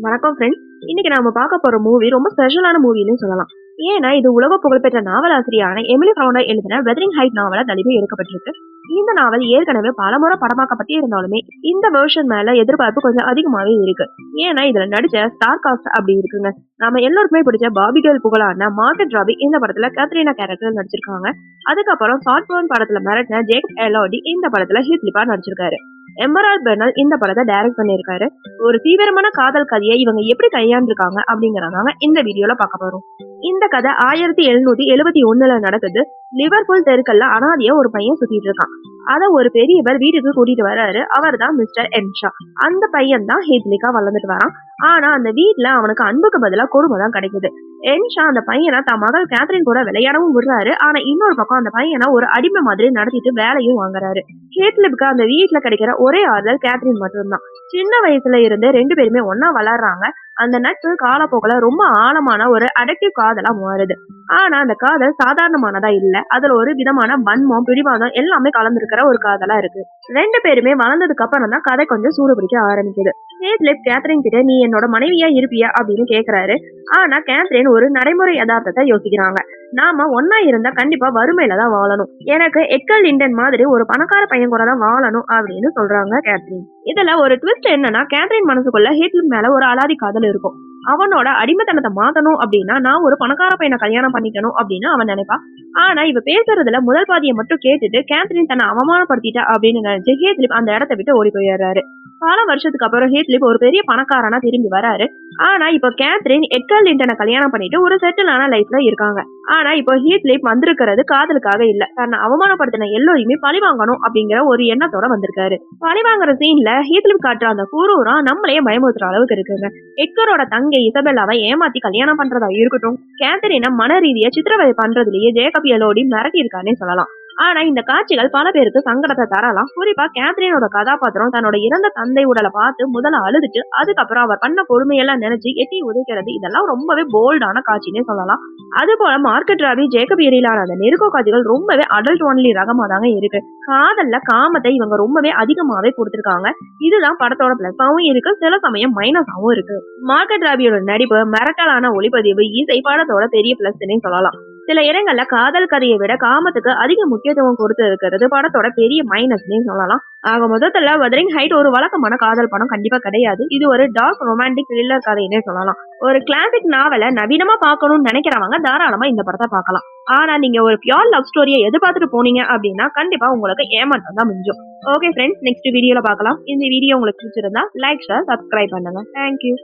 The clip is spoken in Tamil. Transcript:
வணக்கம் ஃப்ரெண்ட்ஸ். இன்னைக்கு நாம பார்க்க போற மூவி ரொம்ப ஸ்பெஷலான மூவின்னு சொல்லலாம். ஏன்னா இது உலக புகழ்பெற்ற நாவலாசிரியான எமிலி ஃபவுண்டர் எழுதின வெதரிங் ஹைட் நாவல தழுவி எடுக்கப்பட்டிருக்கு. இந்த நாவல் ஏற்கனவே பலமுறை படமாக்கப்பட்டு இருந்தாலுமே இந்த வெர்ஷன் மேல எதிர்பார்ப்பு கொஞ்சம் அதிகமாவே இருக்கு. ஏன்னா இதுல நடிச்ச ஸ்டார் காஸ்ட் அப்படி இருக்குங்க. நம்ம எல்லாருக்குமே பிடிச்ச பாபிகேல் புகழான மார்கட் ராபி இந்த படத்துல கேத்ரீனா கேரக்டர் நடிச்சிருக்காங்க. அதுக்கப்புறம் சாட்போர்ன் படத்துல மிரட்டின ஜேக்கப் எலோடி இந்த படத்துல ஹீத்லிப்பா நடிச்சிருக்காரு. எம்பரால்ட் பெர்னல் இந்த படத்தை டைரக்ட் பண்ணியிருக்காரு. ஒரு தீவிரமான காதல் கதையை இவங்க எப்படி கையாண்டிருக்காங்க அப்படிங்கறதாங்க இந்த வீடியோல பார்க்க போறோம். இந்த கதை 1771 நடக்குது. லிவர்பூல் தெருக்கல்ல அனாதையா ஒரு பையன் சுத்திட்டு இருக்கான். அத ஒரு பெரியவர் வீட்டுக்கு கூட்டிட்டு வர்றாரு. அவர் தான் மிஸ்டர் என்ஷா. அந்த பையன் தான் ஹேத்லிக்கா வளர்ந்துட்டு வரான். ஆனா அந்த வீட்டுல அவனுக்கு அன்புக்கு பதிலா கொடுமை தான் கிடைக்குது. என்ஷா அந்த பையனை தன் மகள் கேத்ரின் கூட விளையாடவும் விடுறாரு. ஆனா இன்னொரு பக்கம் அந்த பையனை ஒரு அடிமை மாதிரி நடத்திட்டு வேலையும் வாங்குறாரு. ஹேத்லிப்க்கு அந்த வீட்டுல கிடைக்கிற ஒரே ஆறுதல் கேத்ரின் மட்டும்தான். சின்ன வயசுல இருந்து 2 பேருமே ஒன்னா வளர்றாங்க. அந்த நட்பு காலப்போக்குல ரொம்ப ஆழமான ஒரு அடக்டிவ் காதலா மாறுது. ஆனா அந்த காதல் சாதாரணமானதா இல்ல. அதுல ஒரு விதமான வன்மம், பிடிவாதம் எல்லாமே கலந்துருக்கிற ஒரு காதலா இருக்கு. 2 பேருமே வளர்ந்ததுக்கு அப்புறம் தான் கதை கொஞ்சம் சூடு பிடிக்க ஆரம்பிக்குது. ஹேத்லிப் கேத்ரின் கிட்ட நீ என்னோட மனைவியா இருப்பியா அப்படின்னு கேக்குறாரு. ஆனா கேத்ரின் ஒரு நடைமுறை யதார்த்தத்தை யோசிக்கிறாங்க. நாம ஒன்னா இருந்தா கண்டிப்பா வறுமையில தான் வாழணும். எனக்கு எட்கல் லிண்டன் மாதிரி ஒரு பணக்கார பையன் கூட தான் வாழணும் அப்படின்னு சொல்றாங்க கேத்ரின். இதுல ஒரு ட்விஸ்ட் என்னன்னா கேத்ரின் மனசுக்குள்ள ஹேத்லிப் மேல ஒரு அலாதி காதல் இருக்கும். அவனோட அடிமைத்தனத்தை மாத்தணும் அப்படின்னா நான் ஒரு பணக்கார பையனை கல்யாணம் பண்ணிக்கணும் அப்படின்னு அவன் நினைப்பா. ஆனா இவ பேசுறதுல முதல் பாதியை மட்டும் கேட்டுட்டு கேத்ரின் தன்னை அவமானப்படுத்திட்டா அப்படின்னு நினைச்சு ஹேத்லிப் அந்த இடத்தை விட்டு ஓடி போயிடுறாரு. பல வருஷத்துக்கு அப்புறம் ஹேத்லிப் ஒரு பெரிய பணக்காரனா திரும்பி வராரு. ஆனா இப்போ கேத்ரின் எட்கல் லிண்டனை கல்யாணம் பண்ணிட்டு ஒரு செட்டிலான லைஃப்ல இருக்காங்க. ஆனா இப்போ ஹேத்லிப் வந்திருக்கிறது காதலுக்காக இல்ல, தன்னை அவமானப்படுத்தின எல்லோரையுமே பழி வாங்கணும் அப்படிங்கிற ஒரு எண்ணத்தோட வந்திருக்காரு. பழி வாங்குற சீன்ல ஹேத்லிப் காட்டுற அந்த குரூரா நம்மளையே பயமுறுத்துற அளவுக்கு இருக்குங்க. எட்கரோட தங்கை இசபெல்லாவை ஏமாத்தி கல்யாணம் பண்றதா இருக்கட்டும், கேத்ரினை மன ரீதியா சித்திரவதை பண்றதுலயே ஜேக்கப் எலோடி மிரட்டி இருக்கானே சொல்லலாம். ஆனா இந்த காட்சிகள் பல பேருக்கு சங்கடத்தை தரலாம். குறிப்பா கேத்ரினோட கதாபாத்திரம் தன்னோட இறந்த தந்தை உடலை பார்த்து முதல்ல அழுதுட்டு அதுக்கப்புறம் அவர் பண்ண பொறுமையெல்லாம் நினைச்சு எட்டி உதைக்கிறது இதெல்லாம் ரொம்பவே போல்டான காட்சினே சொல்லலாம். அது போல மார்கட் ராபி ஜேக்கப் இடையிலான அந்த நெருக்க காட்சிகள் ரொம்பவே அடல்ட் ஒன்லி ரகமா தாங்க இருக்கு. காதல்ல காமத்தை இவங்க ரொம்பவே அதிகமாவே கொடுத்திருக்காங்க. இதுதான் படத்தோட பிளஸாவும் இருக்கு, சில சமயம் மைனஸாவும் இருக்கு. மார்கட் ராபியோட நடிப்பு, மிரட்டலான ஒளிப்பதிவு, இசை படத்தோட பெரிய பிளஸ்னே சொல்லலாம். சில இடங்கள்ல காதல் கதையை விட காமத்துக்கு அதிக முக்கியத்துவம் கொடுத்து இருக்கிறது படத்தோட பெரிய மைனஸ்னே சொல்லலாம். ஆக மொத்தத்துல வெதரிங் ஹைட் ஒரு வழக்கமான காதல் படம் கண்டிப்பா கிடையாது. இது ஒரு டார்க் ரொமான்டிக் த்ரில்லர் கதைன்னே சொல்லலாம். ஒரு கிளாசிக் நாவலை நவீனமா பார்க்கணும்னு நினைக்கிறவங்க தாராளமா இந்த படத்தை பார்க்கலாம். ஆனா நீங்க ஒரு பியூர் லவ் ஸ்டோரியை எதிர்பார்த்துட்டு போனீங்க அப்படின்னா கண்டிப்பா உங்களுக்கு ஏமாற்றம் தான் மிஞ்சும். ஓகே ஃப்ரெண்ட்ஸ், நெக்ஸ்ட் வீடியோல பார்க்கலாம். இந்த வீடியோ உங்களுக்கு பிடிச்சிருந்தா லைக், ஷேர், சப்ஸ்கிரைப் பண்ணுங்க. தேங்க்யூ.